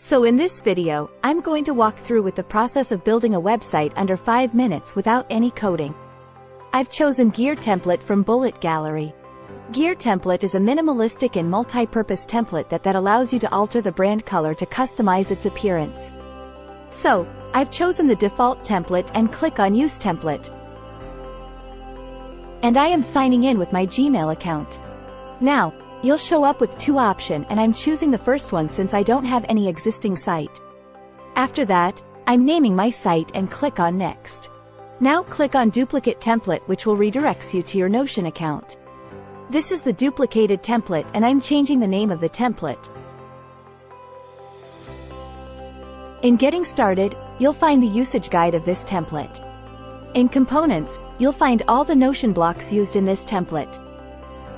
So in this video, I'm going to walk through with the process of building a website under 5 minutes without any coding. I've chosen Gear Template from Bullet Gallery. Gear Template is a minimalistic and multi-purpose template that allows you to alter the brand color to customize its appearance. So, I've chosen the default template and click on Use Template. And I am signing in with my Gmail account. Now, you'll show up with two options and I'm choosing the first one since I don't have any existing site. After that, I'm naming my site and click on Next. Now click on Duplicate Template, which will redirect you to your Notion account. This is the duplicated template and I'm changing the name of the template. In getting started, you'll find the usage guide of this template. In Components, you'll find all the Notion blocks used in this template.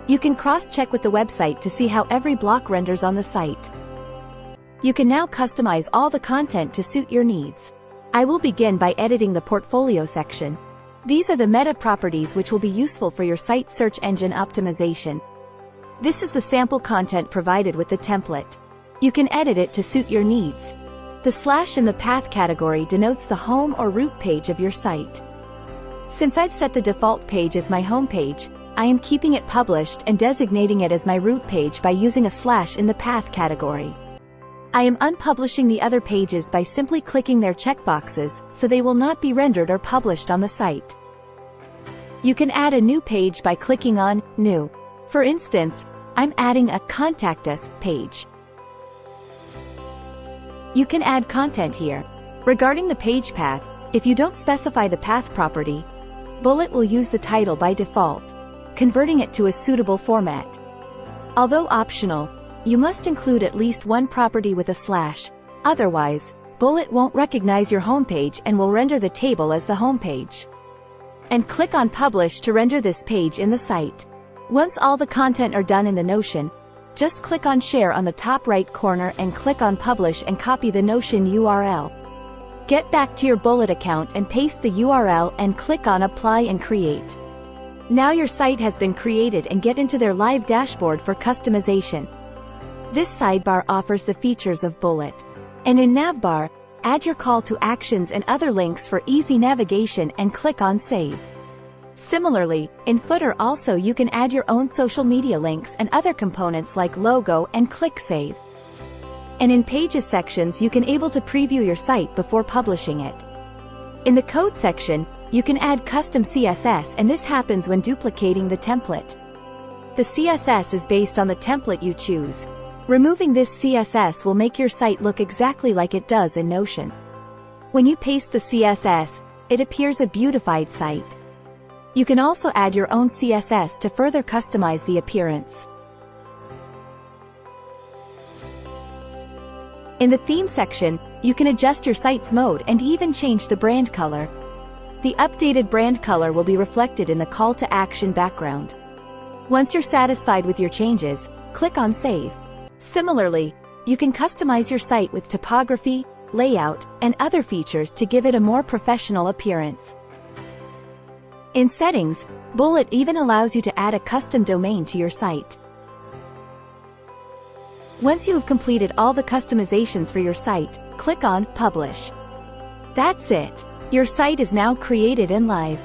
You can cross-check with the website to see how every block renders on the site. You can now customize all the content to suit your needs. I will begin by editing the portfolio section. These are the meta properties which will be useful for your site search engine optimization. This is the sample content provided with the template. You can edit it to suit your needs. The slash in the path category denotes the home or root page of your site. Since I've set the default page as my home page, I am keeping it published and designating it as my root page by using a slash in the path category. I am unpublishing the other pages by simply clicking their checkboxes, so they will not be rendered or published on the site. You can add a new page by clicking on New. For instance, I'm adding a Contact Us page. You can add content here. Regarding the page path, if you don't specify the path property, Bullet will use the title by default, converting it to a suitable format. Although optional, you must include at least one property with a slash, otherwise, Bullet won't recognize your homepage and will render the table as the homepage. And click on Publish to render this page in the site. Once all the content are done in the Notion, just click on Share on the top right corner and click on Publish and copy the Notion URL. Get back to your Bullet account and paste the URL and click on Apply and Create. Now your site has been created and get into their live dashboard for customization. This sidebar offers the features of Bullet. And in Navbar, add your call to actions and other links for easy navigation and click on Save. Similarly, in Footer also you can add your own social media links and other components like logo and click Save. And in Pages sections you can able to preview your site before publishing it. In the Code section, you can add custom CSS and this happens when duplicating the template. The CSS is based on the template you choose. Removing this CSS will make your site look exactly like it does in Notion. When you paste the CSS, it appears a beautified site. You can also add your own CSS to further customize the appearance. In the Theme section, you can adjust your site's mode and even change the brand color. The updated brand color will be reflected in the call to action background. Once you're satisfied with your changes, click on Save. Similarly, you can customize your site with typography, layout, and other features to give it a more professional appearance. In Settings, Bullet even allows you to add a custom domain to your site. Once you have completed all the customizations for your site, click on Publish. That's it. Your site is now created and live.